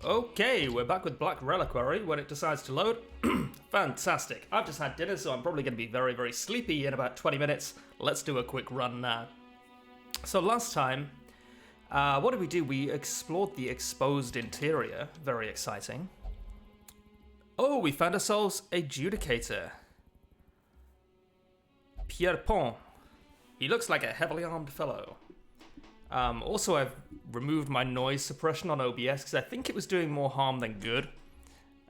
Okay, we're back with Black Reliquary when it decides to load. Fantastic. I've just had dinner, so I'm probably going to be very, very sleepy in about 20 minutes. Let's do a quick run now. So last time, what did we do? We explored the exposed interior. Very exciting. Oh, we found ourselves a Judicator. Pierrepont. He looks like a heavily armed fellow. Also, I've removed my noise suppression on OBS because I think it was doing more harm than good.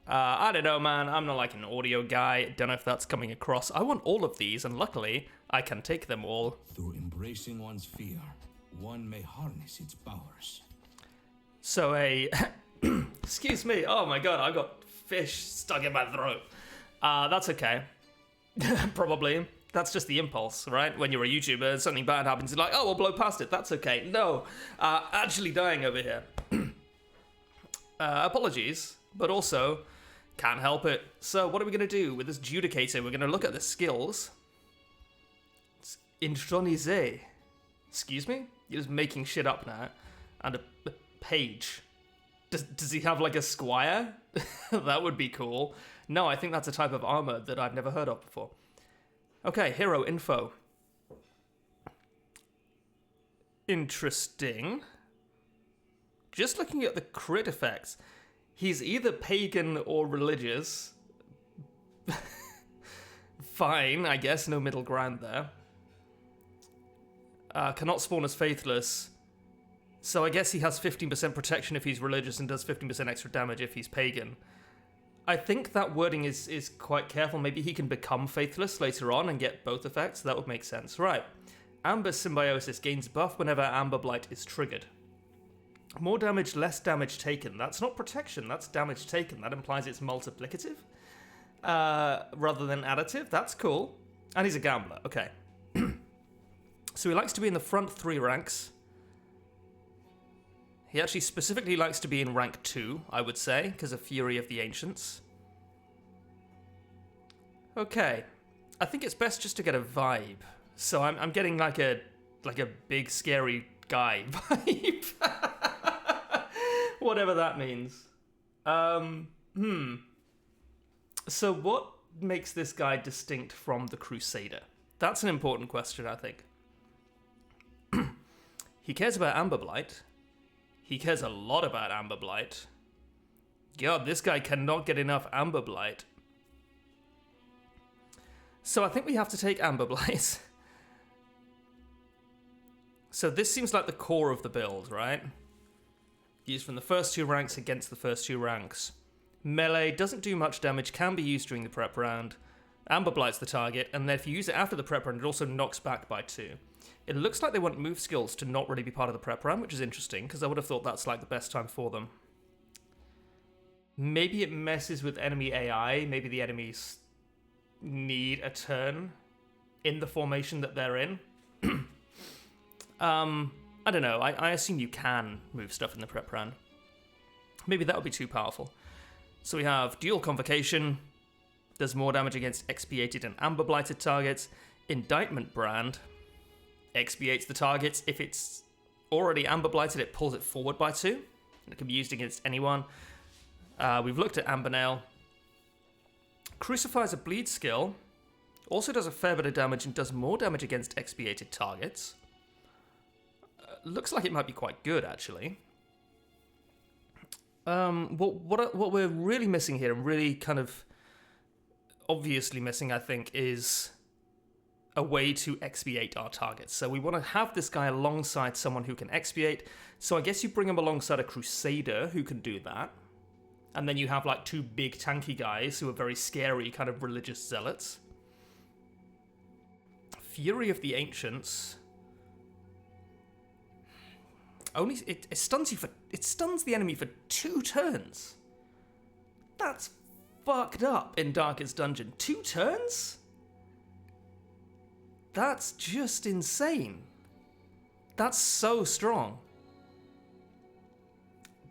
I don't know, man. I'm not like an audio guy. Don't know if that's coming across. I want all of these, and luckily, I can take them all. Through embracing one's fear, one may harness its powers. So excuse me. Oh my god, I got fish stuck in my throat. That's okay. Probably. That's just the impulse, right? When you're a YouTuber, something bad happens, you're like, oh, we'll blow past it, that's okay. No, actually dying over here. Apologies, but also, can't help it. So what are we going to do with this Judicator? We're going to look at the skills. It's intronisé. Excuse me? You're just making shit up now. And a page. Does he have like a squire? That would be cool. No, I think that's a type of armor that I've never heard of before. Okay, hero info. Interesting. Just looking at the crit effects, he's either pagan or religious. Fine, I guess, no middle ground there. Cannot spawn as faithless. So I guess he has 15% protection if he's religious and does 15% extra damage if he's pagan. I think that wording is quite careful. Maybe he can become faithless later on and get both effects. That would make sense. Right. Amber Symbiosis gains buff whenever Amber Blight is triggered. More damage, less damage taken. That's not protection, that's damage taken. That implies it's multiplicative rather than additive. That's cool. And he's a gambler. Okay. So he likes to be in the front 3 ranks. He actually specifically likes to be in rank 2, I would say, because of Fury of the Ancients. Okay, I think it's best just to get a vibe. So I'm getting like a big scary guy vibe. Whatever that means. So what makes this guy distinct from the Crusader? That's an important question, I think. He cares about Amber Blight. He cares a lot about Amber Blight. God, this guy cannot get enough Amber Blight. So I think we have to take Amber Blight. So this seems like the core of the build, right? Used from the first 2 ranks against the first 2 ranks. Melee doesn't do much damage, can be used during the prep round. Amber Blight's the target, and then if you use it after the prep round, it also knocks back by 2. It looks like they want move skills to not really be part of the prep round, which is interesting, because I would have thought that's like the best time for them. Maybe it messes with enemy AI, maybe the enemies need a turn in the formation that they're in. I don't know, I assume you can move stuff in the prep round. Maybe that would be too powerful. So we have Dual Convocation, does more damage against expiated and amber blighted targets. Indictment Brand expiates the targets. If it's already amber blighted, it pulls it forward by 2. And it can be used against anyone. We've looked at Amber Nail. Crucifies a bleed skill. Also does a fair bit of damage and does more damage against expiated targets. Looks like it might be quite good, actually. What we're really missing here, and really kind of obviously missing, I think, is a way to expiate our targets. So we want to have this guy alongside someone who can expiate. So I guess you bring him alongside a Crusader who can do that. And then you have like 2 big tanky guys who are very scary, kind of religious zealots. Fury of the Ancients. Only it stuns the enemy for 2 turns. That's fucked up in Darkest Dungeon. 2 turns? That's just insane. That's so strong.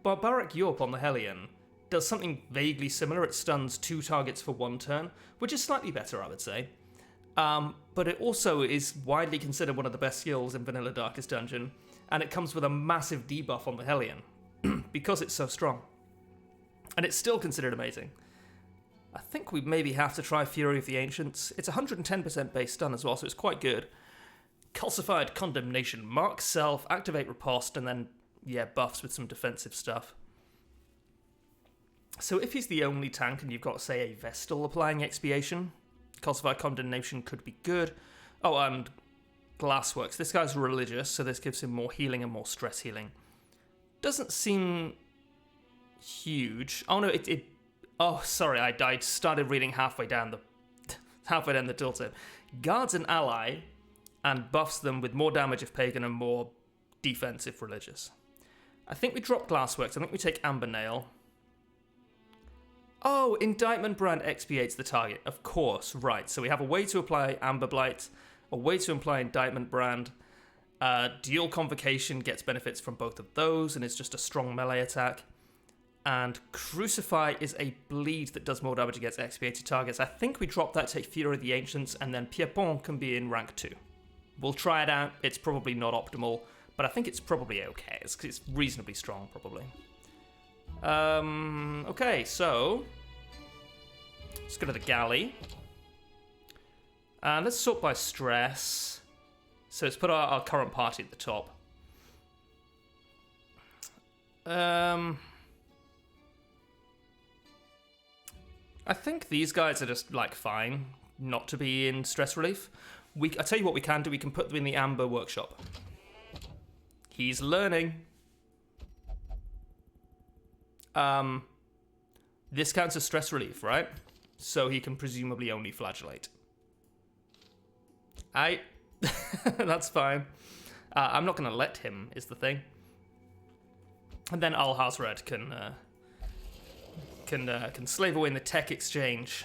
Barbaric Yorp on the Hellion does something vaguely similar. It stuns 2 targets for 1 turn, which is slightly better, I would say. But it also is widely considered one of the best skills in Vanilla Darkest Dungeon, and it comes with a massive debuff on the Hellion, because it's so strong. And it's still considered amazing. I think we maybe have to try Fury of the Ancients. It's 110% base stun as well, so it's quite good. Calcified Condemnation. Mark Self, activate Riposte, and then, yeah, buffs with some defensive stuff. So if he's the only tank and you've got, say, a Vestal applying Expiation, Calcified Condemnation could be good. Oh, and Glassworks. This guy's religious, so this gives him more healing and more stress healing. Doesn't seem huge. Oh no, oh, sorry, I started reading halfway down the tooltip. Guards an ally and buffs them with more damage if pagan and more defense if religious. I think we drop Glassworks. I think we take Amber Nail. Oh, Indictment Brand expiates the target. Of course, right. So we have a way to apply Amber Blight, a way to apply Indictment Brand. Dual Convocation gets benefits from both of those and is just a strong melee attack. And Crucify is a bleed that does more damage against expiated targets. I think we drop that, take Fury of the Ancients, and then Pierpont can be in rank 2. We'll try it out. It's probably not optimal, but I think it's probably okay. It's reasonably strong, probably. Okay, so let's go to the galley. And let's sort by stress. So let's put our current party at the top. I think these guys are just, like, fine not to be in stress relief. I tell you what we can do. We can put them in the Amber Workshop. He's learning. This counts as stress relief, right? So he can presumably only flagellate. That's fine. I'm not going to let him, is the thing. And then Alhazred can slave away in the tech exchange.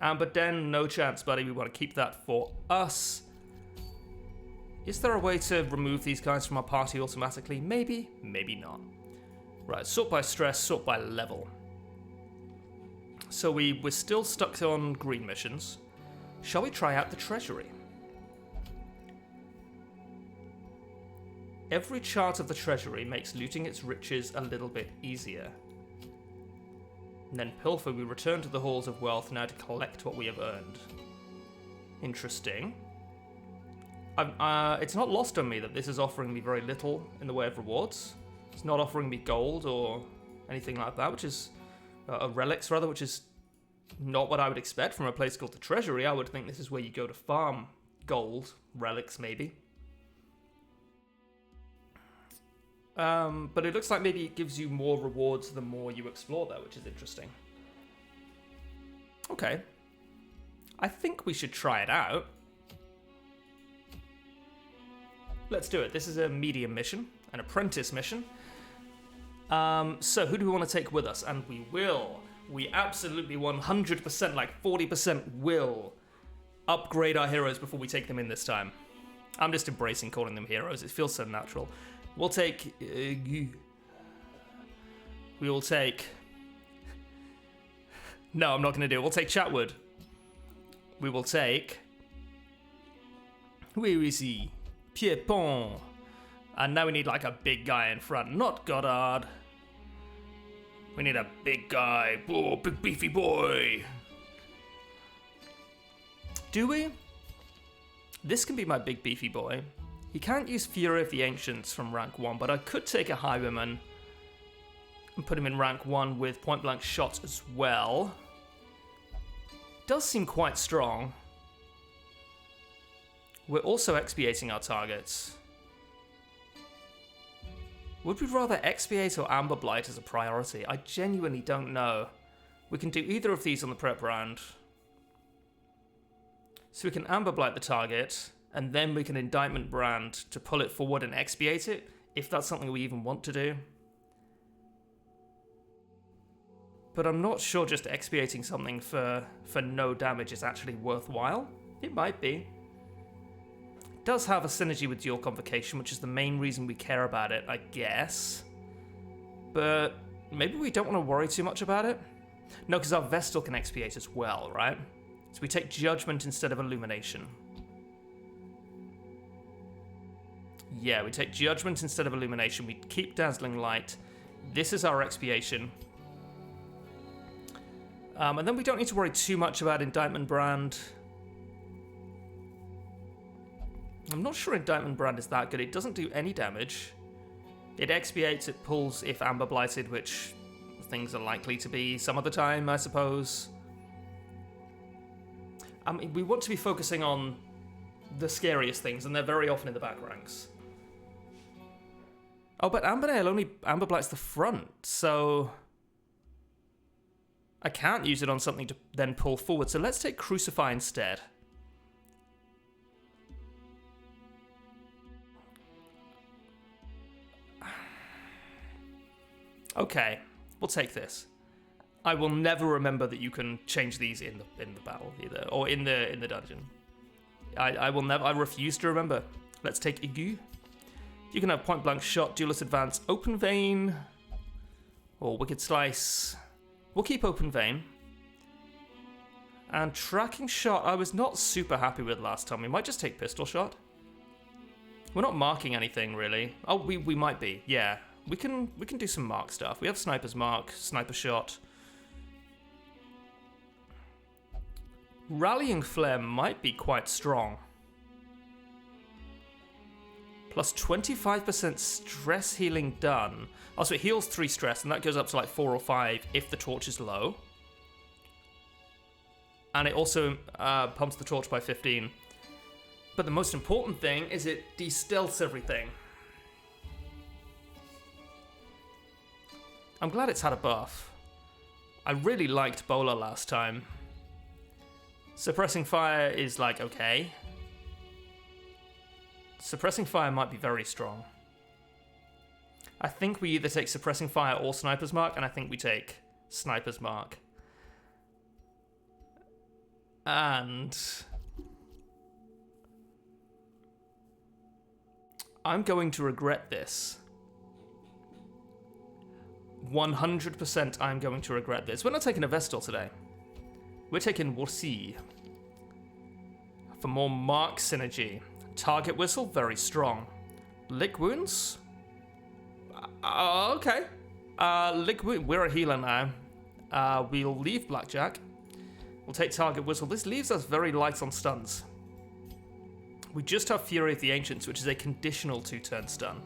But Den, no chance, buddy. We want to keep that for us. Is there a way to remove these guys from our party automatically? Maybe, maybe not. Right, sort by stress, sort by level. So we're still stuck on green missions. Shall we try out the treasury? Every chart of the treasury makes looting its riches a little bit easier. And then pilfer, we return to the halls of wealth now to collect what we have earned. Interesting. It's not lost on me that this is offering me very little in the way of rewards. It's not offering me gold or anything like that, which is relics rather, which is not what I would expect from a place called the Treasury. I would think this is where you go to farm gold, relics maybe. But it looks like maybe it gives you more rewards the more you explore there, which is interesting. Okay. I think we should try it out. Let's do it. This is a medium mission, an apprentice mission. So who do we want to take with us? And we will. We absolutely 100%, like 40% will upgrade our heroes before we take them in this time. I'm just embracing calling them heroes. It feels so natural. We'll take... we will take... No, I'm not going to do it. We'll take Chatwood. We will take... Where is he? Pierpont. And now we need like a big guy in front. Not Goddard. We need a big guy. Oh, big beefy boy. Do we? This can be my big beefy boy. He can't use Fury of the Ancients from rank 1, but I could take a Highwayman and put him in rank 1 with point blank shots as well. Does seem quite strong. We're also expiating our targets. Would we rather expiate or Amber Blight as a priority? I genuinely don't know. We can do either of these on the prep round. So we can Amber Blight the target, and then we can Indictment Brand to pull it forward and expiate it, if that's something we even want to do. But I'm not sure just expiating something for no damage is actually worthwhile. It might be. It does have a synergy with Dual Convocation, which is the main reason we care about it, I guess. But maybe we don't want to worry too much about it? No, because our Vestal can expiate as well, right? So we take Judgment instead of Illumination. Yeah, we take Judgment instead of Illumination. We keep Dazzling Light. This is our expiation. And then we don't need to worry too much about Indictment Brand. I'm not sure Indictment Brand is that good. It doesn't do any damage. It expiates, it pulls if Amber Blighted, which things are likely to be some of the time, I suppose. I mean, we want to be focusing on the scariest things, and they're very often in the back ranks. Oh, but Amber only Amber Blights the front, so I can't use it on something to then pull forward. So let's take Crucify instead. Okay, we'll take this. I will never remember that you can change these in the battle either, or in the dungeon. I will never. I refuse to remember. Let's take Igu. You can have Point Blank Shot, Duelist Advance, Open Vein, or Wicked Slice. We'll keep Open Vein. And Tracking Shot, I was not super happy with last time. We might just take Pistol Shot. We're not marking anything really. Oh, we might be. Yeah, we can do some mark stuff. We have Sniper's Mark, Sniper Shot. Rallying Flare might be quite strong. Plus 25% stress healing done. Oh, so it heals 3 stress, and that goes up to like 4 or 5 if the torch is low. And it also pumps the torch by 15. But the most important thing is it de-stealths everything. I'm glad it's had a buff. I really liked Bowler last time. Suppressing Fire is like, okay. Suppressing Fire might be very strong. I think we either take Suppressing Fire or Sniper's Mark, and I think we take Sniper's Mark. And I'm going to regret this. 100% I'm going to regret this. We're not taking a Vestal today. We're taking Warsi. For more Mark synergy. Target Whistle, very strong. Lick Wounds? Okay. Lick Wounds, we're a healer now. We'll leave Blackjack. We'll take Target Whistle. This leaves us very light on stuns. We just have Fury of the Ancients, which is a conditional 2-turn stun.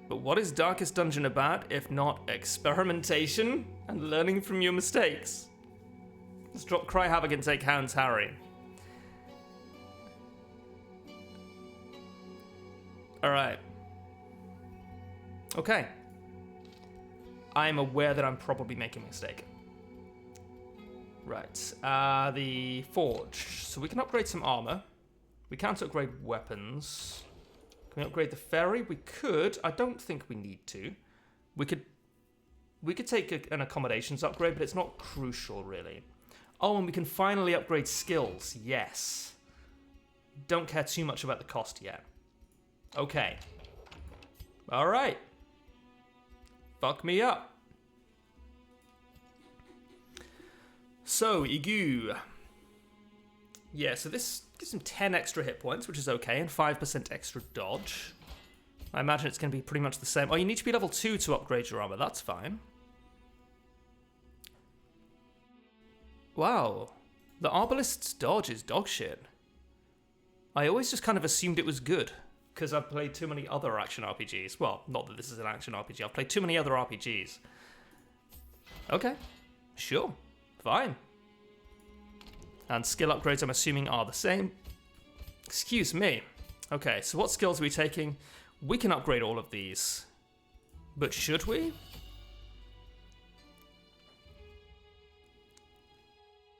But what is Darkest Dungeon about if not experimentation and learning from your mistakes? Let's drop Cry Havoc and take Hound's Harry. Alright. Okay. I'm aware that I'm probably making a mistake. Right. The Forge. So we can upgrade some armor. We can't upgrade weapons. Can we upgrade the Ferry? We could. I don't think we need to. We could take an accommodations upgrade, but it's not crucial, really. Oh, and we can finally upgrade skills. Yes. Don't care too much about the cost yet. Okay. Alright. Fuck me up. So, Igu. Yeah, so this gives him 10 extra hit points, which is okay, and 5% extra dodge. I imagine it's going to be pretty much the same. Oh, you need to be level 2 to upgrade your armor. That's fine. Wow. The Arbalist's dodge is dog shit. I always just kind of assumed it was good, because I've played too many other action RPGs. Well, not that this is an action RPG. I've played too many other RPGs. Okay. Sure. Fine. And skill upgrades, I'm assuming, are the same. Excuse me. Okay, so what skills are we taking? We can upgrade all of these. But should we?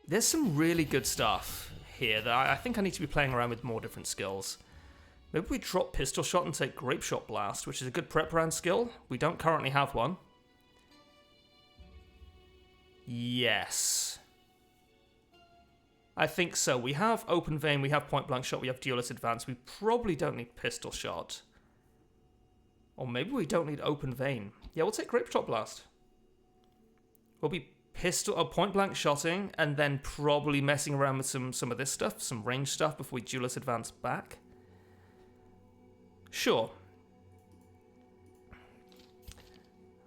There's some really good stuff here that I think I need to be playing around with more different skills. Maybe we drop Pistol Shot and take Grape Shot Blast, which is a good prep round skill. We don't currently have one. Yes. I think so. We have Open Vein, we have Point Blank Shot, we have Duelist Advance. We probably don't need Pistol Shot. Or maybe we don't need Open Vein. Yeah, we'll take Grape Shot Blast. We'll be Point Blank Shotting, and then probably messing around with some of this stuff, some range stuff, before we Duelist Advance back. Sure.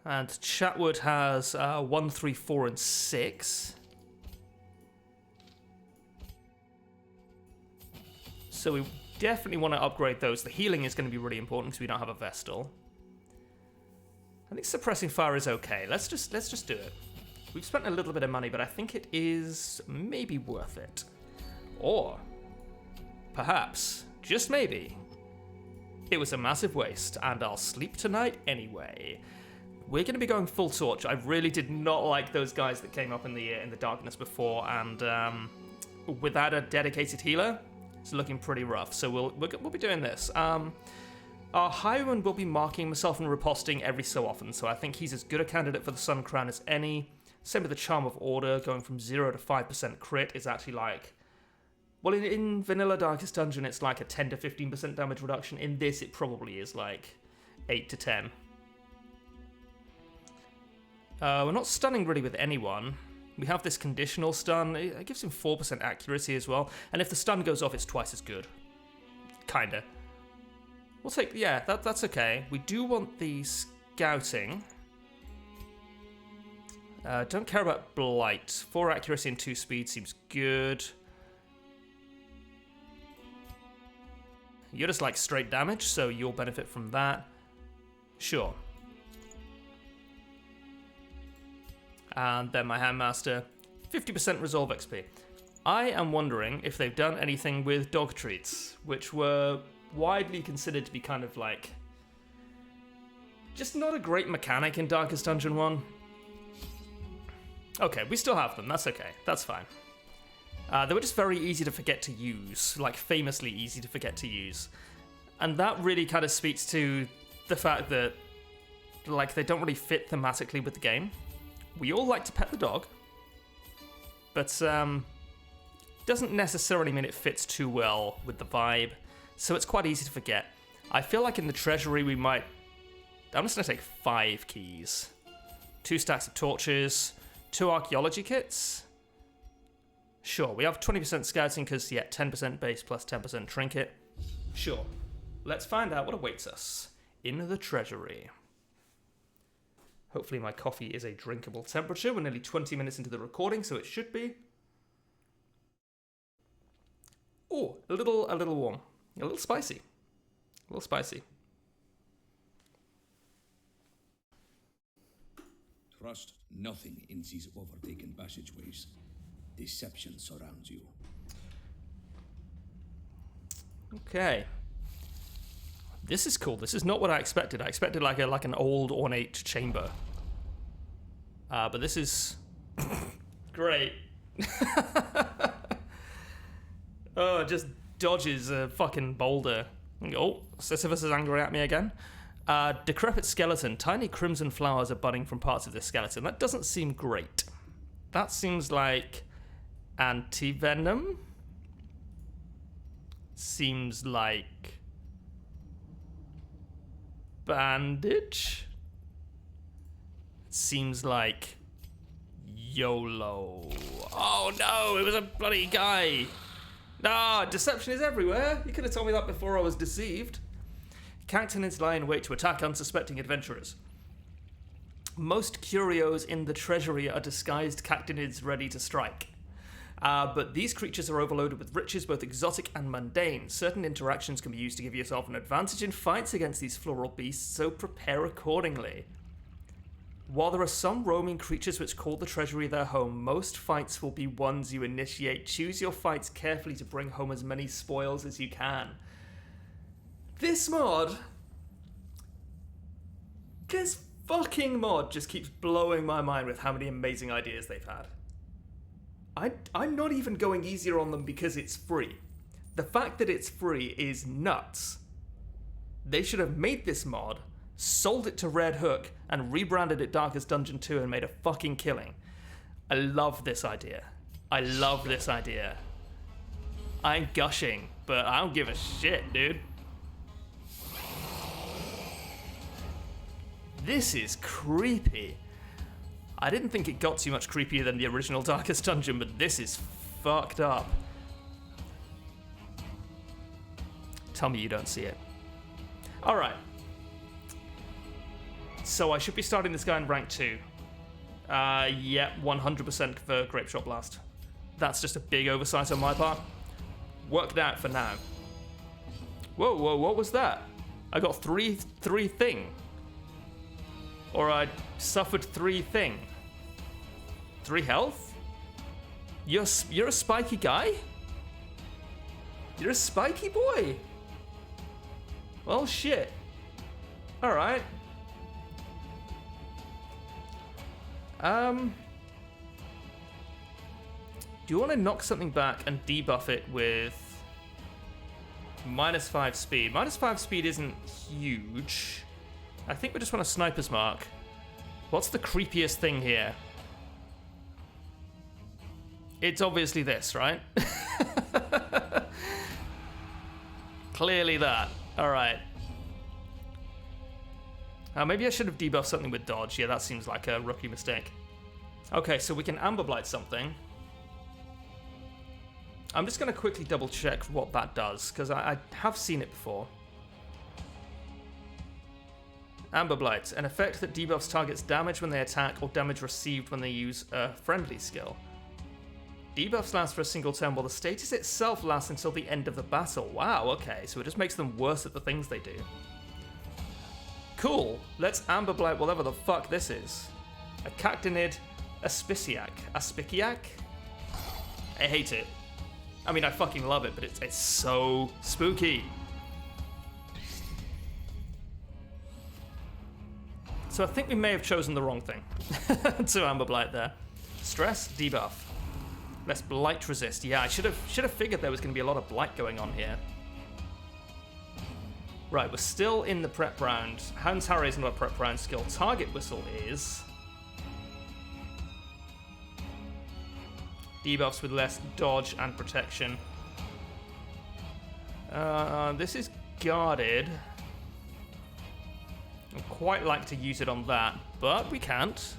And Chatwood has 1, 3, 4, and 6. So we definitely want to upgrade those. The healing is going to be really important because we don't have a Vestal. I think suppressing fire is okay. Let's just do it. We've spent a little bit of money, but I think it is maybe worth it. Or perhaps, just maybe, it was a massive waste, and I'll sleep tonight anyway. We're going to be going full torch. I really did not like those guys that came up in the darkness before, and without a dedicated healer, it's looking pretty rough. So we'll be doing this. Our Highwayman will be marking himself and riposting every so often, so I think he's as good a candidate for the Sun Crown as any. Same with the Charm of Order, going from 0 to 5% crit is actually like... Well, in Vanilla Darkest Dungeon, it's like a 10 to 15% damage reduction. In this, it probably is like 8 to 10. We're not stunning really with anyone. We have this conditional stun. It gives him 4% accuracy as well. And if the stun goes off, it's twice as good. Kinda. We'll take... Yeah, that's okay. We do want the scouting. Don't care about Blight. 4 accuracy and 2 speed seems good. You're just like straight damage, so you'll benefit from that. Sure. And then my Handmaster, 50% Resolve XP. I am wondering if they've done anything with dog treats, which were widely considered to be kind of like... just not a great mechanic in Darkest Dungeon 1. Okay, we still have them, that's okay, that's fine. They were just very easy to forget to use, like famously easy to forget to use. And that really kind of speaks to the fact that like they don't really fit thematically with the game. We all like to pet the dog, but doesn't necessarily mean it fits too well with the vibe, so it's quite easy to forget. I feel like in the treasury we might... I'm just going to take 5 keys. 2 stacks of torches, 2 archaeology kits. Sure, we have 20% scouting because, yeah, 10% base plus 10% trinket. Sure. Let's find out what awaits us in the treasury. Hopefully my coffee is a drinkable temperature. We're nearly 20 minutes into the recording, so it should be. Oh, a little warm. A little spicy. A little spicy. Trust nothing in these overtaken passageways. Deception surrounds you. Okay. This is cool. This is not what I expected. I expected like an old ornate chamber. But this is great. Oh, it just dodges a fucking boulder. Oh, Sisyphus is angry at me again. Decrepit skeleton. Tiny crimson flowers are budding from parts of this skeleton. That doesn't seem great. That seems like anti-venom. Seems like bandage. Seems like YOLO. Oh no, it was a bloody guy. Ah, deception is everywhere. You could have told me that before I was deceived. Cactinids lie in wait to attack unsuspecting adventurers. Most curios in the treasury are disguised cactinids ready to strike. But these creatures are overloaded with riches, both exotic and mundane. Certain interactions can be used to give yourself an advantage in fights against these floral beasts, so prepare accordingly. While there are some roaming creatures which call the treasury their home, most fights will be ones you initiate. Choose your fights carefully to bring home as many spoils as you can. This fucking mod just keeps blowing my mind with how many amazing ideas they've had. I'm not even going easier on them because it's free. The fact that it's free is nuts. They should have made this mod, sold it to Red Hook, and rebranded it Darkest Dungeon 2 and made a fucking killing. I love this idea. I love this idea. I'm gushing, but I don't give a shit, dude. This is creepy. I didn't think it got too much creepier than the original Darkest Dungeon, but this is fucked up. Tell me you don't see it. Alright. So I should be starting this guy in rank 2. Yeah, 100% for Grape Shot Blast. That's just a big oversight on my part. Worked out for now. Whoa, whoa, what was that? I got three thing. Or I suffered 3 thing. 3 health? You're a spiky guy? You're a spiky boy? Well, shit. Alright. Do you want to knock something back and debuff it with -5 speed? -5 speed isn't huge. I think we just want a sniper's mark. What's the creepiest thing here? It's obviously this, right? Clearly that. Alright. Maybe I should have debuffed something with dodge. Yeah, that seems like a rookie mistake. Okay, so we can Amber Blight something. I'm just going to quickly double check what that does, because I have seen it before. Amber Blight, an effect that debuffs targets damage when they attack or damage received when they use a friendly skill. Debuffs last for a single turn while the status itself lasts until the end of the battle. Wow, okay, so it just makes them worse at the things they do. Cool, let's Amber Blight whatever the fuck this is. A Cactinid Aspiciac. Aspiciac? I hate it. I mean, I fucking love it, but it's so spooky. So I think we may have chosen the wrong thing to Amber Blight there. Stress, debuff. Less blight resist. Yeah, I should have figured there was going to be a lot of blight going on here. Right, we're still in the prep round. Hound's Harry isn't a prep round skill. Target Whistle is. Debuffs with less dodge and protection. This is guarded. I'd quite like to use it on that, but we can't.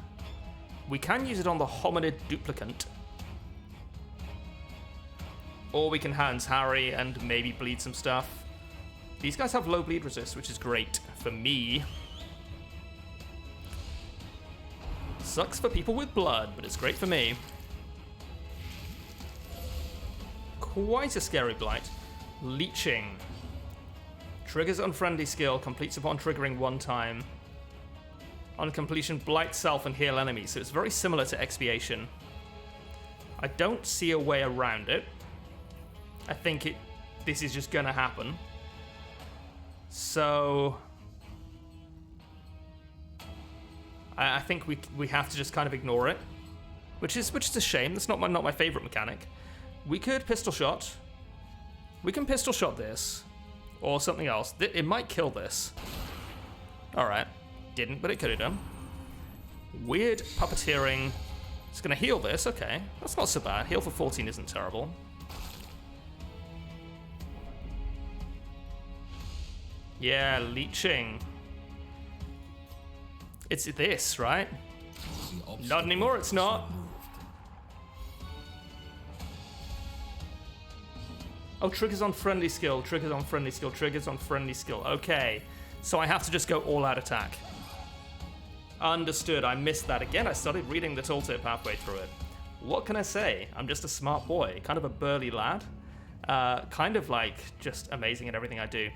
We can use it on the Hominid Duplicant. Or we can Hound's Harry and maybe bleed some stuff. These guys have low bleed resist, which is great for me. Sucks for people with blood, but it's great for me. Quite a scary blight. Leeching. Triggers unfriendly skill, completes upon triggering 1 time. On completion, blight self and heal enemies, so it's very similar to Expiation. I don't see a way around it. I think this is just gonna happen. So I think we have to just kind of ignore it, which is a shame. That's not my favorite mechanic. We could pistol shot. We can pistol shot this or something else. It might kill this. All right, didn't, but it could have done. Weird puppeteering. It's gonna heal this. Okay, that's not so bad. Heal for 14 isn't terrible. Yeah, leeching. It's this, right? Not anymore, it's not. Oh, triggers on friendly skill, triggers on friendly skill, triggers on friendly skill. Okay, so I have to just go all-out attack. Understood, I missed that again. I started reading the tooltip halfway through it. What can I say? I'm just a smart boy, kind of a burly lad. Kind of like just amazing at everything I do.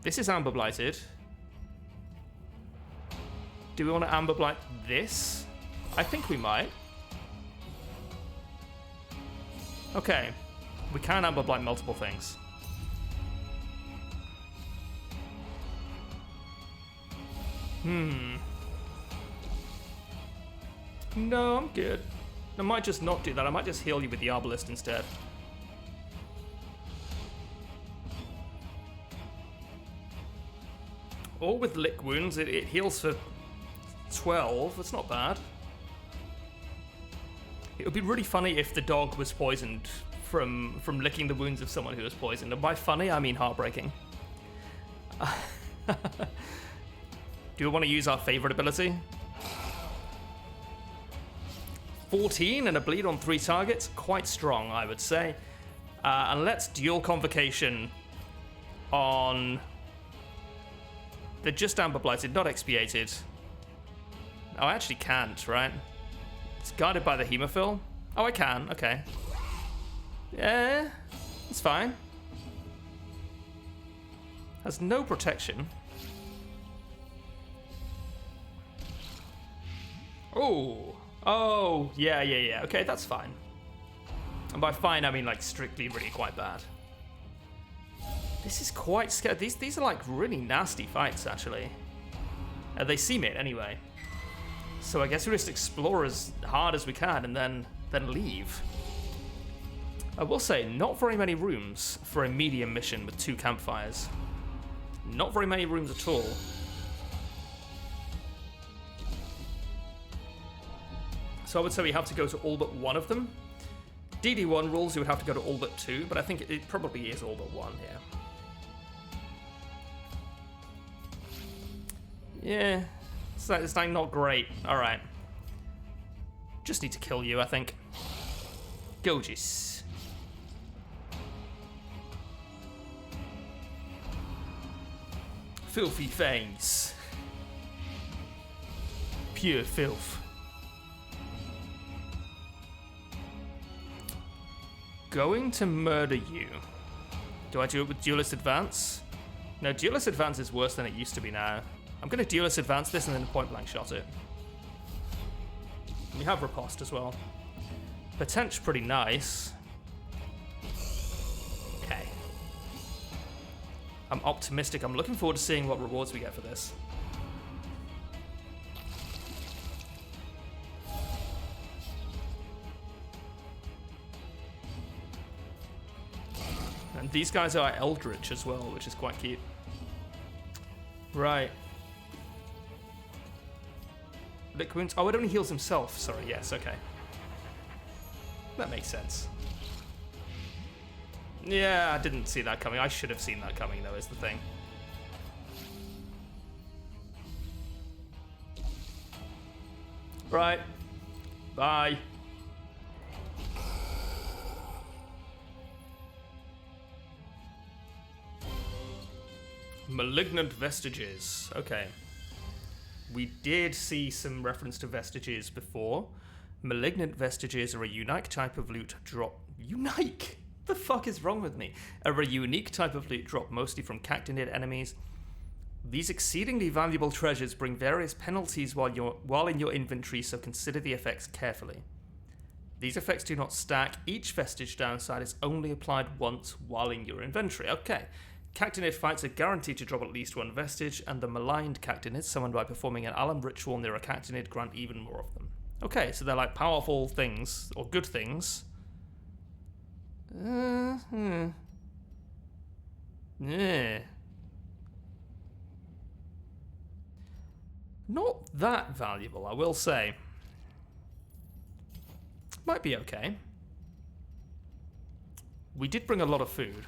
This is Amber Blighted. Do we want to Amber Blight this? I think we might. Okay. We can Amber Blight multiple things. No, I'm good. I might just not do that. I might just heal you with the Arbalist instead. Or with lick wounds, it heals for 12. That's not bad. It would be really funny if the dog was poisoned from licking the wounds of someone who was poisoned. And by funny, I mean heartbreaking. Do we want to use our favorite ability? 14 and a bleed on 3 targets. Quite strong, I would say. And let's dual convocation on They're just amber blighted, not expiated. Oh, I actually can't, right? It's guarded by the hemophil. Oh, I can. Okay. Yeah, it's fine. Has no protection. Oh. Oh, yeah. Okay, that's fine. And by fine, I mean like strictly really quite bad. This is quite scary. These are like really nasty fights, actually. They seem it anyway. So I guess we just explore as hard as we can and then leave. I will say, not very many rooms for a medium mission with 2 campfires. Not very many rooms at all. So I would say we have to go to all but one of them. DD1 rules, you would have to go to all but 2, but I think it probably is all but 1 here. Yeah, it's like not great. Alright. Just need to kill you, I think. Gorgeous. Filthy fangs. Pure filth. Going to murder you. Do I do it with Duelist Advance? No, Duelist Advance is worse than it used to be now. I'm going to Duelist Advance this and then point blank shot it. We have Riposte as well. Potential pretty nice. Okay. I'm optimistic. I'm looking forward to seeing what rewards we get for this. And these guys are Eldritch as well, which is quite cute. Right. Lick wounds. Oh, it only heals himself. Sorry, yes, okay. That makes sense. Yeah, I didn't see that coming. I should have seen that coming, though, is the thing. Right. Bye. Malignant Vestiges. Okay. We did see some reference to Vestiges before. Malignant Vestiges are a unique type of loot drop. Unique? The fuck is wrong with me? Are a unique type of loot drop mostly from cactinid enemies. These exceedingly valuable treasures bring various penalties while in your inventory, so consider the effects carefully. These effects do not stack. Each vestige downside is only applied once while in your inventory. Okay. Cactinid fights are guaranteed to drop at least 1 vestige, and the maligned cactinids, summoned by performing an alum ritual near a cactinid, grant even more of them. Okay, so they're like powerful things, or good things. Yeah. Not that valuable, I will say. Might be okay. We did bring a lot of food.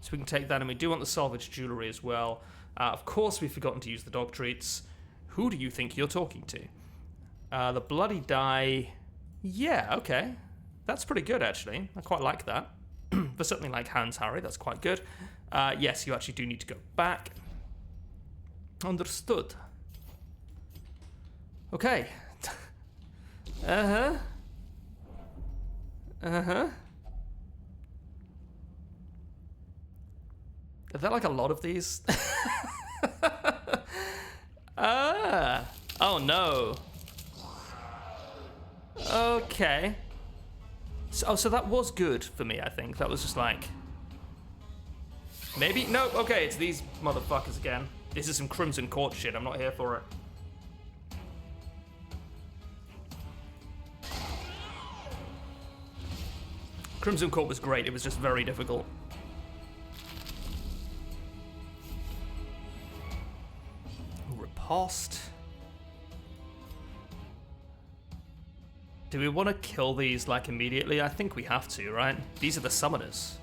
So we can take that, and we do want the salvage jewelry as well. Of course, we've forgotten to use the dog treats. Who do you think you're talking to? The bloody die. Yeah, okay. That's pretty good, actually. I quite like that. For something like Hans Harry, that's quite good. Yes, you actually do need to go back. Understood. Okay. Uh-huh. Uh-huh. Are there like a lot of these? Ah. Oh no. Okay. So that was good for me, I think. That was just like... Maybe? No, okay, it's these motherfuckers again. This is some Crimson Court shit. I'm not here for it. Crimson Court was great. It was just very difficult. Riposte. Do we want to kill these like immediately? I think we have to, right? These are the summoners.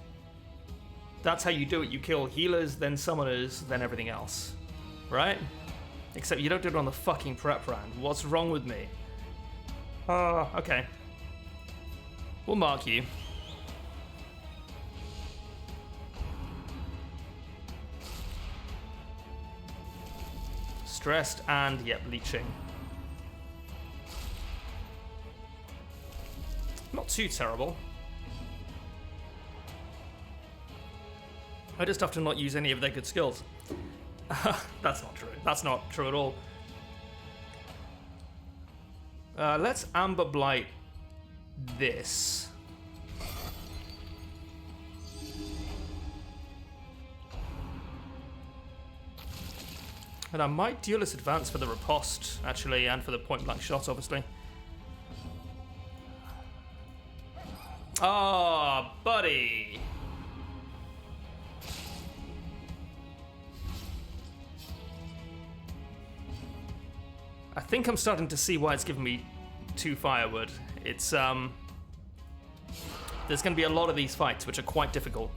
That's how you do it. You kill healers, then summoners, then everything else. Right? Except you don't do it on the fucking prep round. What's wrong with me? Oh, okay. We'll mark you. stressed, and yep, leeching. Not too terrible. I just have to not use any of their good skills. That's not true. That's not true at all. Let's Amber Blight this. And I might Duelist Advance for the riposte, actually, and for the point-blank shot, obviously. Oh, buddy! I think I'm starting to see why it's given me 2 firewood. It's, there's going to be a lot of these fights, which are quite difficult.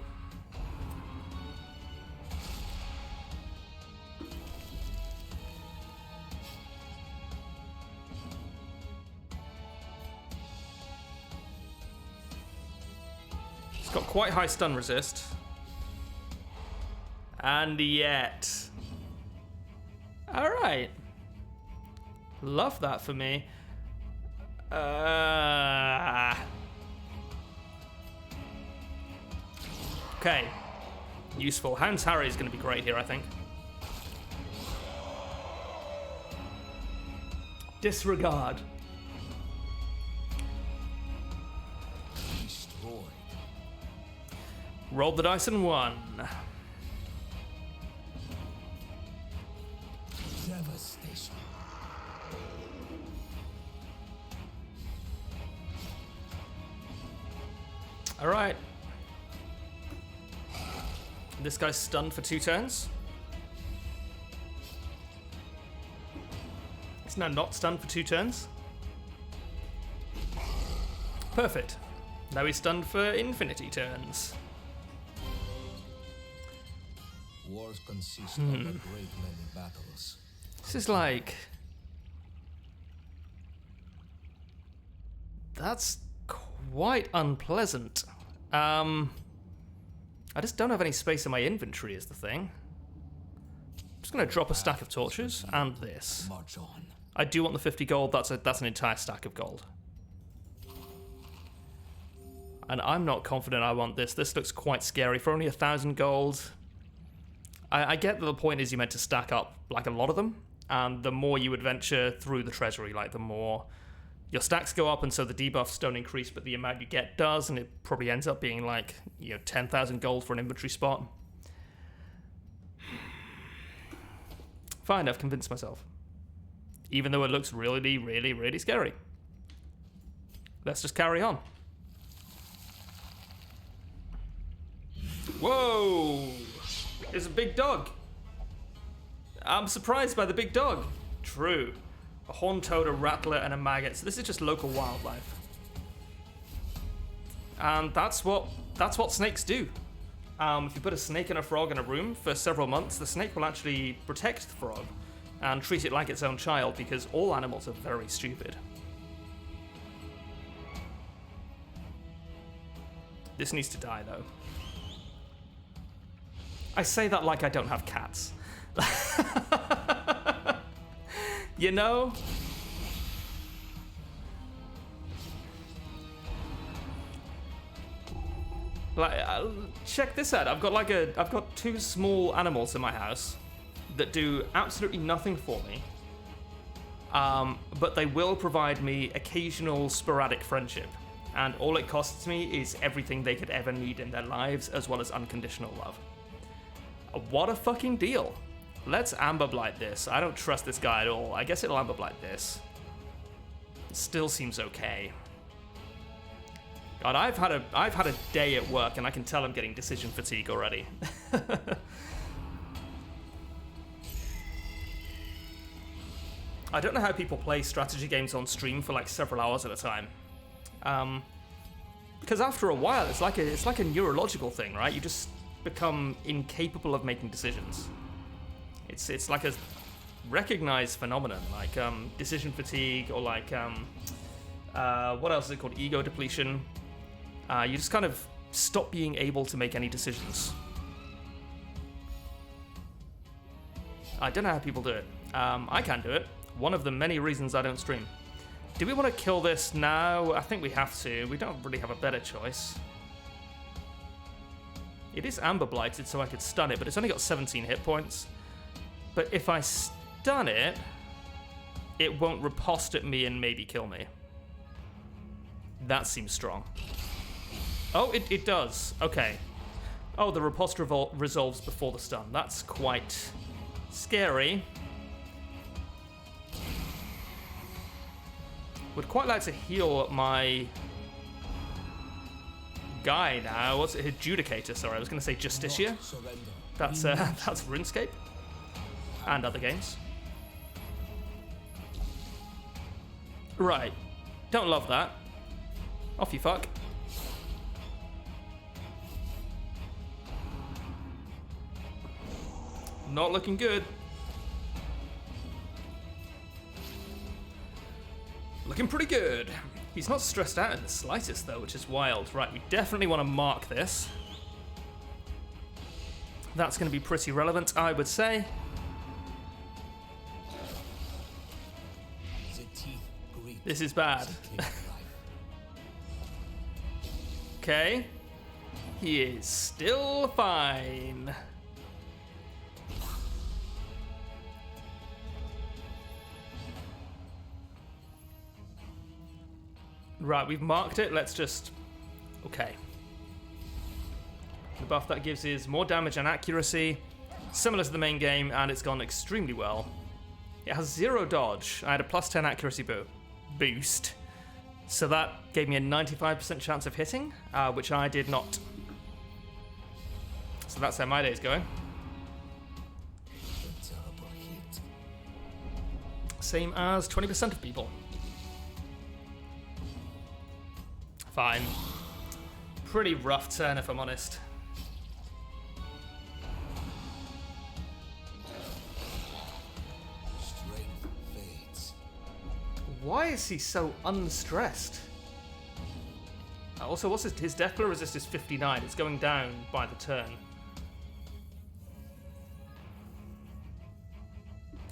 It's got quite high stun resist. And yet... Alright. Love that for me. Okay. Useful. Hans Harry is going to be great here, I think. Disregard. Destroyed. Rolled the dice and won. Devastation. Alright. This guy's stunned for 2 turns. He's now not stunned for 2 turns. Perfect. Now he's stunned for infinity turns. Wars consist of a great many battles. This is like... That's quite unpleasant. I just don't have any space in my inventory is the thing. I'm just going to drop a stack of torches and this. March on. I do want the 50 gold. That's an entire stack of gold. And I'm not confident I want this. This looks quite scary. For only 1,000 gold... I get that the point is you're meant to stack up like a lot of them, and the more you adventure through the treasury, like the more your stacks go up, and so the debuffs don't increase, but the amount you get does, and it probably ends up being like, 10,000 gold for an inventory spot. Fine, I've convinced myself. Even though it looks really, really, really scary. Let's just carry on. Whoa! There's a big dog. I'm surprised by the big dog. True. A horned toad, a rattler, and a maggot. So this is just local wildlife. And that's what snakes do. If you put a snake and a frog in a room for several months, the snake will actually protect the frog and treat it like its own child, because all animals are very stupid. This needs to die, though. I say that like I don't have cats. You know? Like, check this out. I've got 2 small animals in my house that do absolutely nothing for me. But they will provide me occasional sporadic friendship. And all it costs me is everything they could ever need in their lives, as well as unconditional love. What a fucking deal. Let's Amber Blight this. I don't trust this guy at all. I guess it'll Amber Blight this. Still seems okay. God, I've had a day at work, and I can tell I'm getting decision fatigue already. I don't know how people play strategy games on stream for like several hours at a time. Because after a while, it's like a neurological thing, right? You just become incapable of making decisions. It's like a recognized phenomenon, like decision fatigue, or like what else is it called? Ego depletion. You just kind of stop being able to make any decisions. I don't know how people do it. I can do it. One of the many reasons I don't stream. Do we want to kill this now? I think we have to. We don't really have a better choice. It is Amber Blighted, so I could stun it, but it's only got 17 hit points. But if I stun it, it won't riposte at me and maybe kill me. That seems strong. Oh, it does. Okay. Oh, the riposte resolves before the stun. That's quite scary. Would quite like to heal my guy now. What's it? Adjudicator, sorry. I was going to say Justicia. That's RuneScape. And other games. Right. Don't love that. Off you fuck. Not looking good. Looking pretty good. He's not stressed out in the slightest, though, which is wild. Right, we definitely want to mark this. That's going to be pretty relevant, I would say. This is bad. Okay. He is still fine. Right, we've marked it. Let's just... Okay. The buff that gives is more damage and accuracy, similar to the main game, and it's gone extremely well. It has 0 dodge. I had a plus 10 accuracy boost. So that gave me a 95% chance of hitting, which I did not. So that's how my day's going. Same as 20% of people. Fine. Pretty rough turn, if I'm honest. Why is he so unstressed? Also, what's his death blow resist is 59. It's going down by the turn.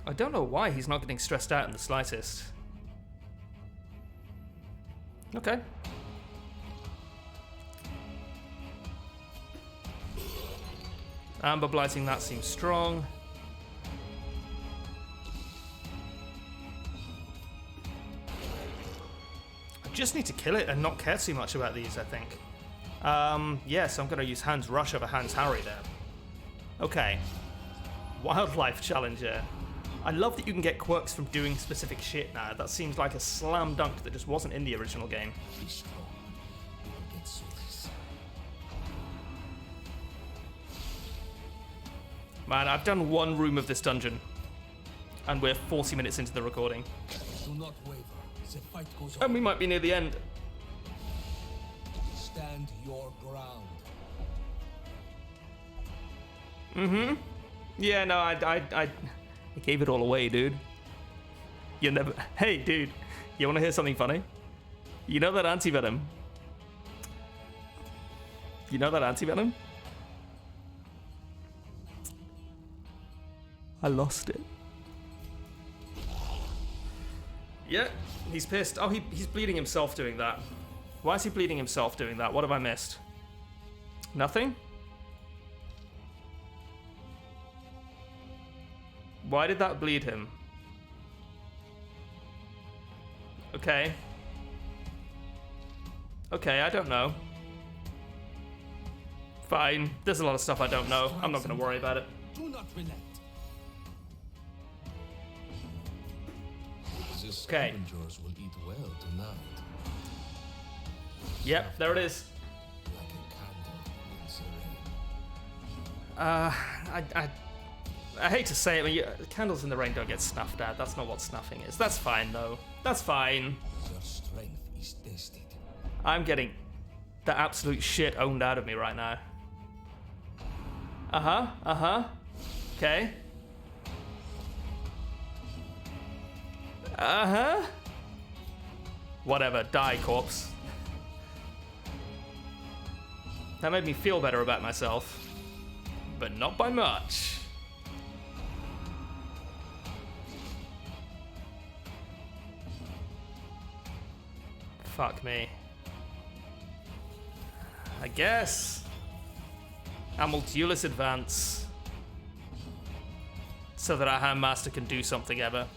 I don't know why he's not getting stressed out in the slightest. Okay. Amber Blighting, that seems strong. I just need to kill it and not care too much about these, I think. Yes, I'm going to use Hans Rush over Hans Harry there. Okay. Wildlife Challenger. I love that you can get quirks from doing specific shit now. That seems like a slam dunk that just wasn't in the original game. Man, I've done one room of this dungeon, and we're 40 minutes into the recording. Do not waver. The fight goes And we might be near the end. Stand your ground. Mm-hmm. Yeah, no, I gave it all away, dude. You never... Hey, dude, you want to hear something funny? You know that anti-venom? You know that anti-venom? I lost it. Yeah, he's pissed. Oh, he's bleeding himself doing that. Why is he bleeding himself doing that? What have I missed? Nothing? Why did that bleed him? Okay. Okay, I don't know. Fine. There's a lot of stuff I don't know. I'm not going to worry about it. Do not relent. The scavengers will eat well tonight. Yep, there it is. Like a candle in the rain. I hate to say it, but candles in the rain don't get snuffed out. That's not what snuffing is. That's fine, though. That's fine. Your strength is tested. I'm getting the absolute shit owned out of me right now. Uh-huh. Okay. Uh-huh. Whatever, die, corpse. That made me feel better about myself. But not by much. Fuck me. I guess. And we'll duelist advance. So that our Handmaster can do something ever.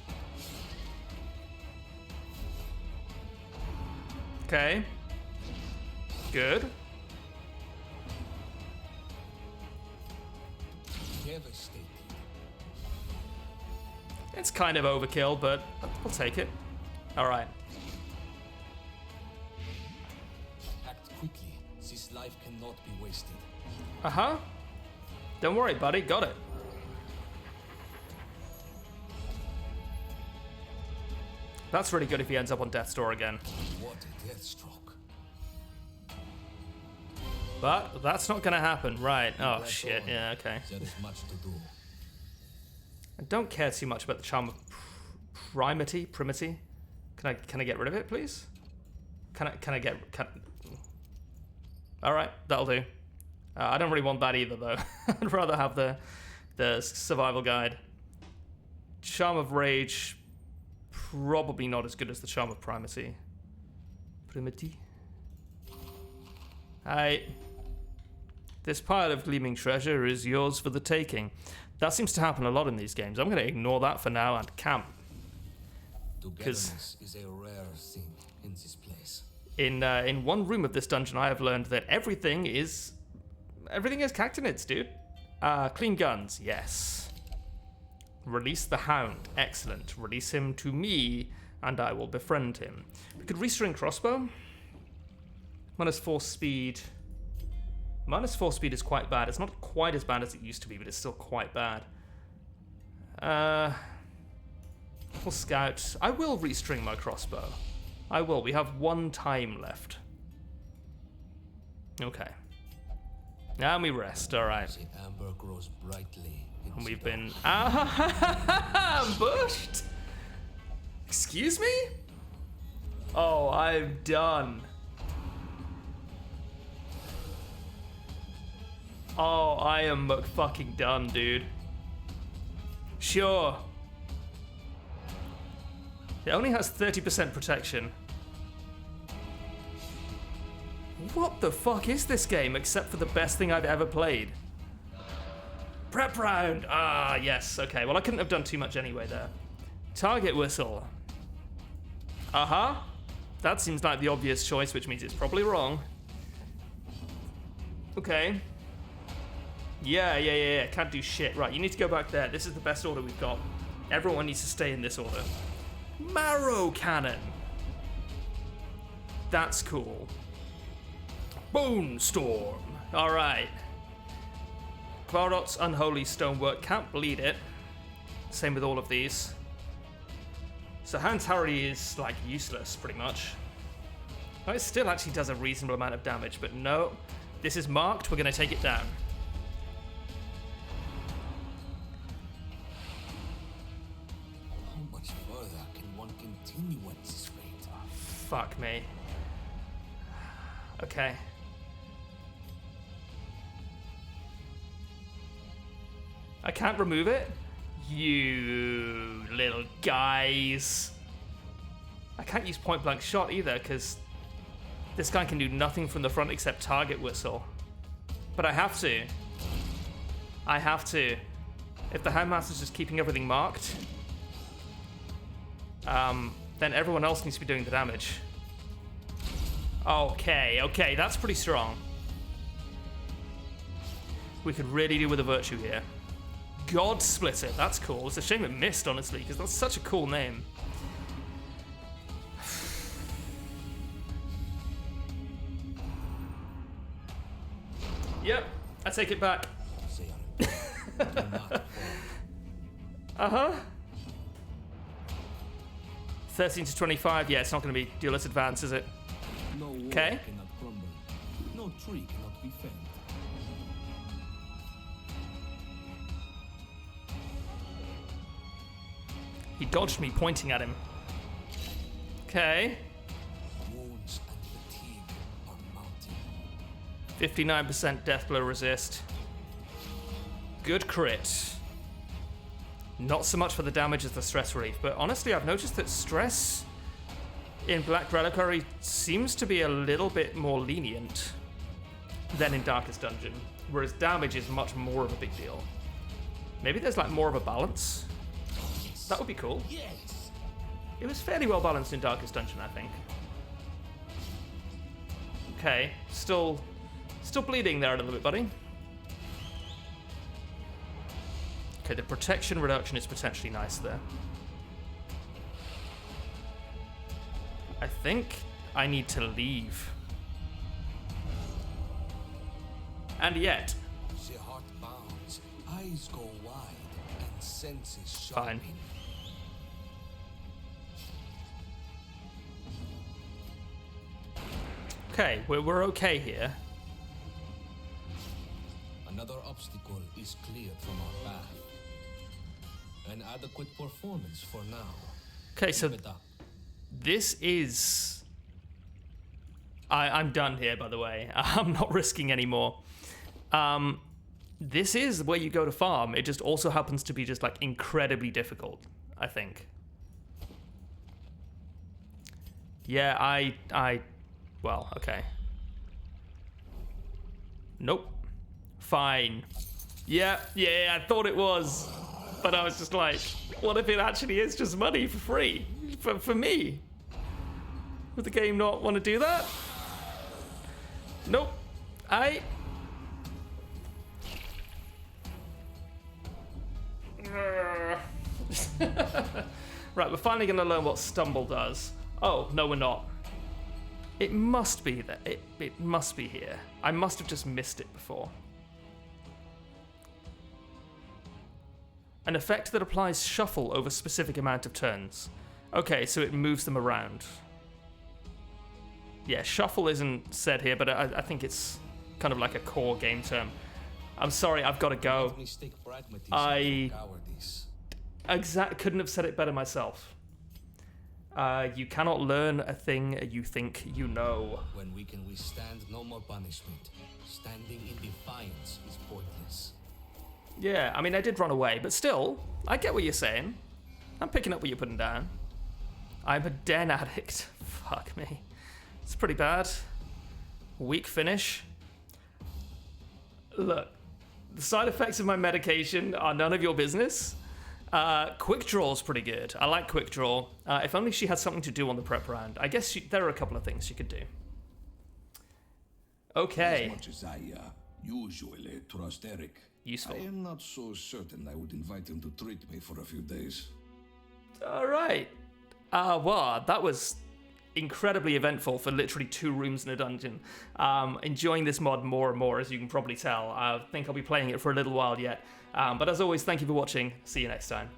Okay. Good. Devastating. It's kind of overkill, but I'll take it. Alright. Act quickly. This life cannot be wasted. Uh-huh. Don't worry, buddy. Got it. That's really good if he ends up on death's door again. What a death stroke. But that's not gonna happen, right? Oh Press shit, on. yeah, okay. There is much to do. I don't care too much about the charm of primity. Can I get rid of it, please? All right, that'll do. I don't really want that either, though. I'd rather have the survival guide. Charm of rage, probably not as good as the charm of primity. Hi. This pile of gleaming treasure is yours for the taking. That seems to happen a lot in these games. I'm going to ignore that for now and camp. Togetherness is a rare thing in this place. In one room of this dungeon, I have learned that everything is cactinids, dude. Clean guns, yes. Release the hound, excellent. Release him to me, and I will befriend him. We could restring crossbow. -4 speed. -4 speed is quite bad. It's not quite as bad as it used to be, but it's still quite bad. We'll scout. I will restring my crossbow. I will. We have 1 time left. Okay. Now we rest. All right. The amber grows brightly. And we've been ambushed. Excuse me? Oh, I'm done. Oh, I am fucking done, dude. Sure. It only has 30% protection. What the fuck is this game except for the best thing I've ever played? Prep round! Ah, yes, okay. Well, I couldn't have done too much anyway there. Target whistle. Uh-huh. That seems like the obvious choice, which means it's probably wrong. Okay. Yeah. Can't do shit. Right, you need to go back there. This is the best order we've got. Everyone needs to stay in this order. Marrow cannon. That's cool. Bone storm. All right. Kvarot's unholy stonework. Can't bleed it. Same with all of these. So Hand Harry is like useless, pretty much. Oh, it still actually does a reasonable amount of damage, but no. This is marked. We're going to take it down. How much further can one continue at this rate? Fuck me. Okay. I can't remove it? You little guys. I can't use point blank shot either, because this guy can do nothing from the front except target whistle. But I have to. I have to. If the Handmaster's just keeping everything marked, then everyone else needs to be doing the damage. Okay, that's pretty strong. We could really do with a virtue here. God Splitter, that's cool. It's a shame it missed, honestly, because that's such a cool name. Yep, I take it back. Uh-huh. 13 to 25, yeah, it's not going to be duelist advance, is it? No wall Okay. cannot crumble. No tree cannot be felled. He dodged me pointing at him. Okay. Wounds and fatigue are mounting. 59% death blow resist. Good crit. Not so much for the damage as the stress relief, but honestly, I've noticed that stress in Black Reliquary seems to be a little bit more lenient than in Darkest Dungeon, whereas damage is much more of a big deal. Maybe there's like more of a balance. That would be cool. Yes. It was fairly well balanced in Darkest Dungeon, I think. Okay, still bleeding there a little bit, buddy. Okay, the protection reduction is potentially nice there. I think I need to leave. And yet... The heart bounds, eyes go wide, and senses Fine. sharpen. Okay, we're okay here. Another obstacle is cleared from our path. An adequate performance for now. Okay, so Keep it up. this is... I'm done here, by the way. I'm not risking anymore. This is where you go to farm. It just also happens to be just like incredibly difficult, I think. Yeah, well, okay. Nope. Fine. Yeah, I thought it was. But I was just like, what if it actually is just money for free? For me? Would the game not want to do that? Nope. Right, we're finally going to learn what Stumble does. Oh, no, we're not. It must be that. It must be here. I must have just missed it before. An effect that applies shuffle over a specific amount of turns. Okay, so it moves them around. Yeah, shuffle isn't said here, but I think it's kind of like a core game term. I'm sorry, I've got to go. Mistake pragmatism I- for cowardice. Couldn't have said it better myself. You cannot learn a thing you think you know. When we can withstand no more punishment, standing in defiance is pointless. Yeah, I mean, I did run away, but still, I get what you're saying. I'm picking up what you're putting down. I'm a den addict. Fuck me. It's pretty bad. Weak finish. Look, the side effects of my medication are none of your business. Quick draw's pretty good. I like quick draw. If only she had something to do on the prep round. I guess there are a couple of things she could do. Okay. As much as I usually trust Eric, Useful. I am not so certain I would invite him to treat me for a few days. All right. Well, that was incredibly eventful for literally 2 rooms in a dungeon. Enjoying this mod more and more, as you can probably tell. I think I'll be playing it for a little while yet. But as always, thank you for watching. See you next time.